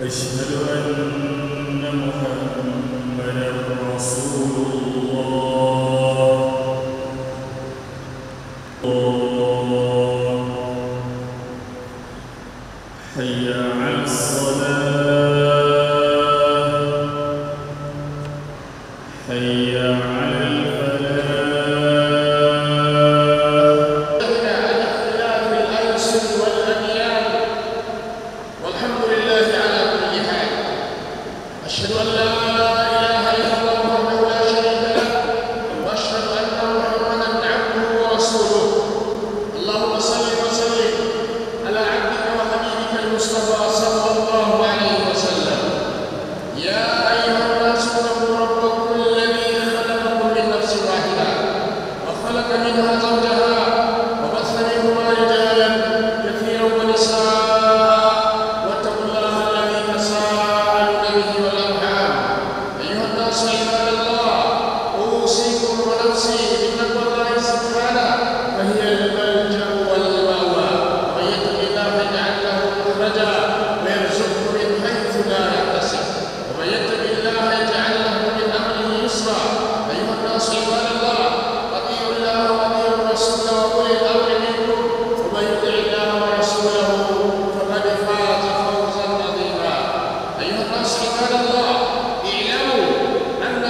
أشهد أن محمدًا رسول الله. حي على الصلاة، حي على الفلاح. على اختلاف الألسن والأديان، والحمد لله على كل حال. أشهد أن لا إله إلا الله وحده لا شريك له، وأشهد أن محمدًا عبده ورسوله. اللهم صل وسلم على عبدك وحبيبك المصطفى صلى الله عليه وسلم. يا أيها الناس اتقوا ربكم الذي خلقكم من نفس واحدة وخلق منها زوجها وبث منهما رجالا كثيرا ونساء، واتقوا الله الذي تساءلون به والأرحام. أيها الناس عباد الله، أوصيكم ونفسي بتقوى الله سبحانه، فهي الملجأ والمأوى. ومن يتق الله يجعل له مخرجا ويرزقه من حيث لا يحتسب، ومن يتق الله يجعل له من أمره يسرا. أيها الناس عباد الله، أطيعوا الله وأطيعوا الرسول وأولي الأمر منكم، ومن يطع الله ورسوله فقد فاز فوزا عظيما. أيها الناس عباد الله، اعلموا أن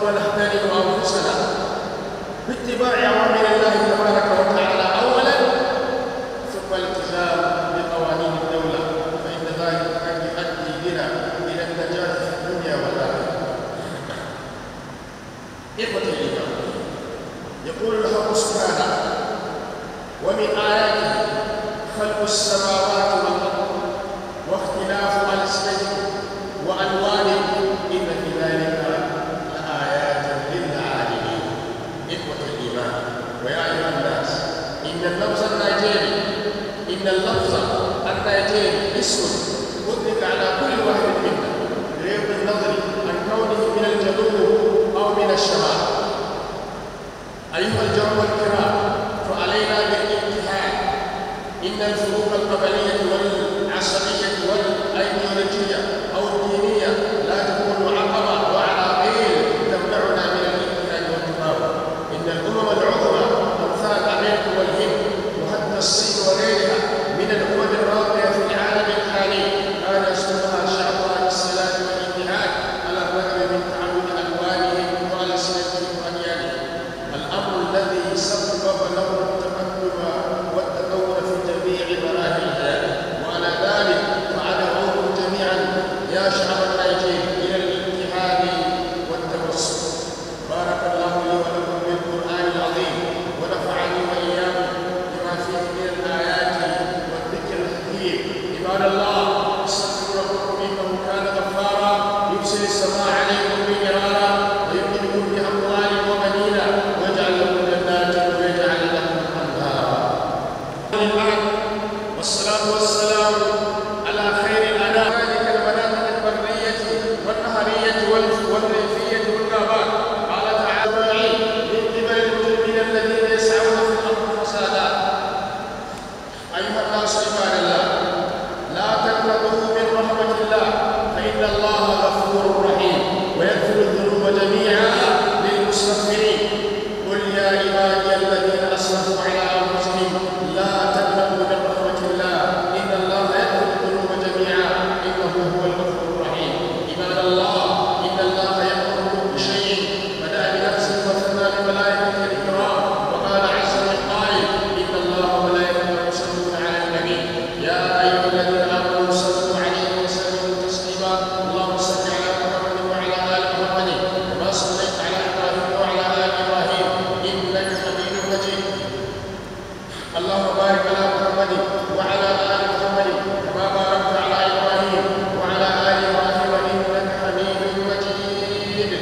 ونحترم أنفسنا باتباع أوامر الله تبارك وتعالى أولا، ثم الالتزام بقوانين الدولة، فإن ذلك قد يؤدي بنا إلى النجاة في الدنيا والآخرة. إخوة الإيمان، يقول الحق سبحانه: ومن آياته خلق السماوات والأرض واختلاف ألسنتكم وألوانكم إن في ذلك لآيات للعالمين. إخوة الإيمان ويا أيها الناس، إن اللفظ النيجيري اسم أطلق على كل واحد منا بغض النظر عن كونه من الجنوب أو من الشمال. أيها الجمع الكرام، فعلينا بالامتحان. إن الفروق القبلية والعصبية والأيديولوجية أو الدينية لا تكون عقبة وعراقيل تمنعنا من الامتحان والتطابق. إن الأمم العظمى أمثال أمريكا والهند وحتى الصين وغيرها من الأمم الراقية في العالم الحالي كان يسكنها شعبها بالسلام والامتحان على الرغم من تعدد ألوانهم وألسنتهم وأديانهم. الأمر الذي سبب له التقدم والتطور في جميع مراحل الحياة. وعلى ذلك فأدعوكم جميعا يا شعب النيجير إلى الاتحاد والتوسط. بارك الله لي ولكم بالقرآن العظيم، ونفعني وإياكم بما فيه من الآيات والذكر الحكيم. عباد الله، استغفروا ربكم إنه كان غفارا يرسل السماء عليكم بمرارا ويمددكم بأموال وبنين ويجعل لكم جنات ويجعل لكم أنهارا. والصلاة والسلام على خير الأنام، ذلك المناطق البرية والنهرية والريفية والغابات. قال تعالى: من قبل المجرمين الذين يسعون في الأرض فسادا. أيها الناس عباد الله، لا تقنطوا من رحمة الله، فإن الله غفور رحيم ويغفر الذنوب جميعا للمستغفرين. قل يا عبادي الذين أسرفوا على أنفسهم لا تقنطوا من رحمة الله، إن الله يغفر الذنوب جميعا إنه هو الغفور الرحيم. عباد الله، إن الله يأمر بشيء بدأ بنفسه وثنى بملائكته الكرام، وقال عز من قائل: إن الله وملائكته يصلون على النبي يا أيها الذين آمنوا صلوا عليه وسلموا تسليما. اللهم صل على محمد وعلى آل محمد كما صليت على إبراهيم وعلى آل إبراهيم إنك حميد مجيد. اللهم بارك على محمد وعلى آل محمد كما باركت على إبراهيم وعلى آل إبراهيم إنك حميد مجيد.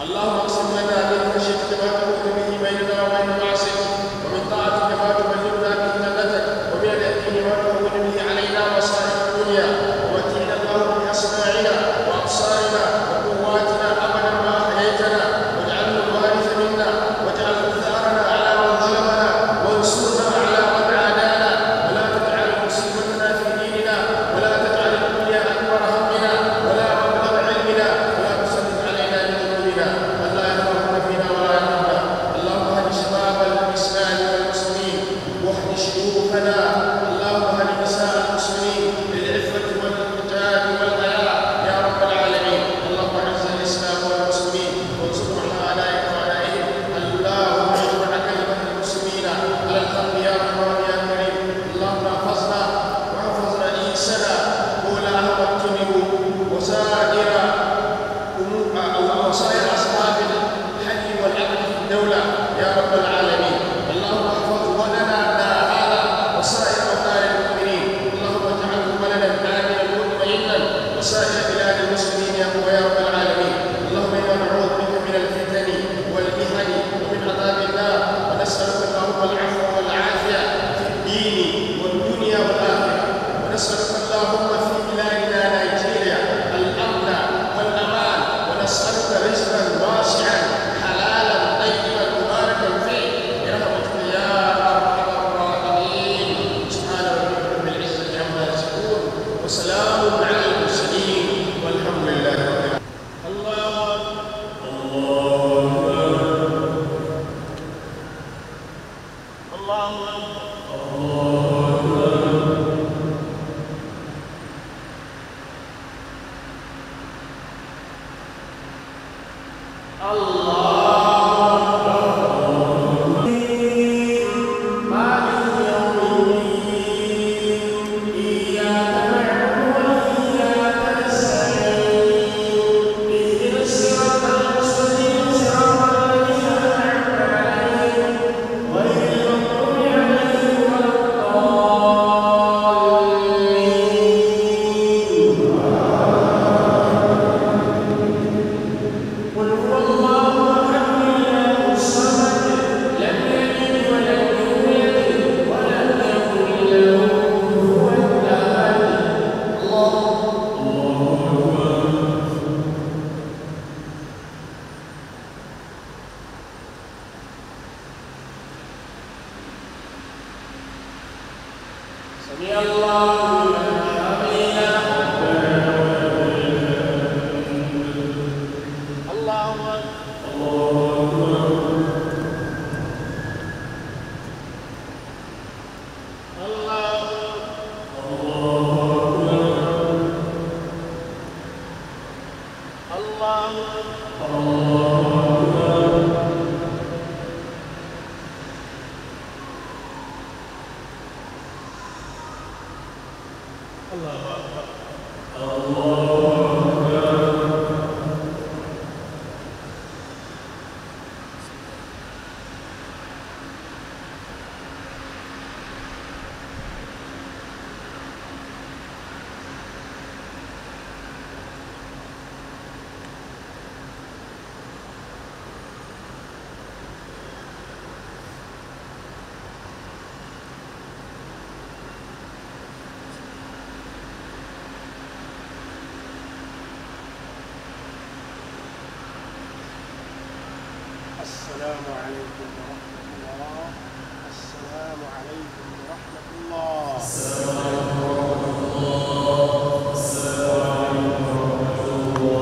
اللهم اقسم لنا من خشيتك ما تحول به بيننا وبين معصيتك، ومن طاعتك ما تبلغنا به جنتك، ومن اليقين ما تهون به علينا مصائب الدنيا، ومتعنا اللهم بأسماعنا وأبصارنا وقواتنا أبدا ما أحييتنا، واجعله الوارث منا، واجعل ثأرنا على من ظلمنا، وانصرنا على من عادانا، ولا تجعل مصيبتنا في ديننا، ولا تجعل الدنيا أكبر همنا ولا مبلغ علمنا، ولا تسلط علينا بذنوبنا من لا يخافك فينا ولا يرحمنا. اللهم اهد شباب الإسلام والمسلمين، واهد شيوخنا. اللهم اهد نساء المسلمين للعفة والإنجاب والحياة يا رب العالمين. اللهم اعز الإسلام والمسلمين وانصرهم على أعدائك وأعدائهم. اللهم اجمع كلمة المسلمين على الحق يا رحمن يا كريم. اللهم احفظنا واحفظ رئيسنا مولى أحمد تنبو وسائر أصحاب الحل والعدل في الدولة يا رب العالمين. اللهم احفظ ولنا هذا وسائر أوطان المؤمنين. اللهم اجعله بلدا آمنا مطمئنا وسائر بلاد المسلمين يا رب العالمين. اللهم إنا نعوذ بك من الفتن والمحن ومن عذاب النار، ونسألك اللهم العفو والعافية في الدين والدنيا والآخرة، ونسألك اللهم في بلادنا نيجيريا الأمن والأمان، ونسألك رزقا واسعا حلالا طيبا مباركا فيه برحمتك يا أرحم الراحمين. سبحان ربك رب العزة عما يصفون، وسلام على المرسلين، والحمد لله رب العالمين. الله سمع الله لمن حمده. الله أكبر. السلام عليكم ورحمة الله. السلام عليكم ورحمة الله. السلام عليكم ورحمة الله. السلام عليكم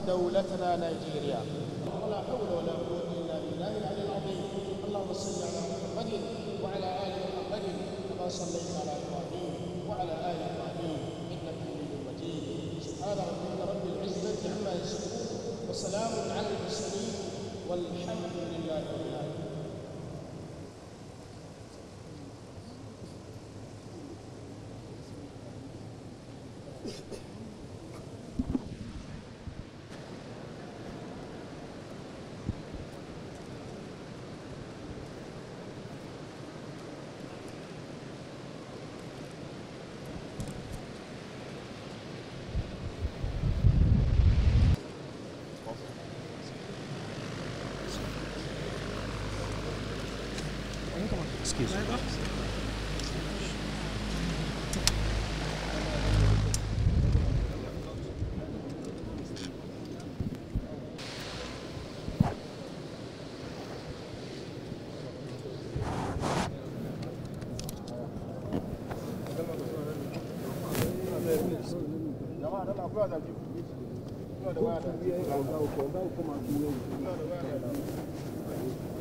دولتنا نيجيريا، ولا حول ولا قوة إلا بالله العلي العظيم. اللهم صل على محمد وعلى آل محمد كما صليت على إبراهيم وعلى آل إبراهيم إنك حميد مجيد. سبحان ربك رب العزة عما يصفون وسلام على المرسلين والحمد لله رب العالمين. Excuse me. Não,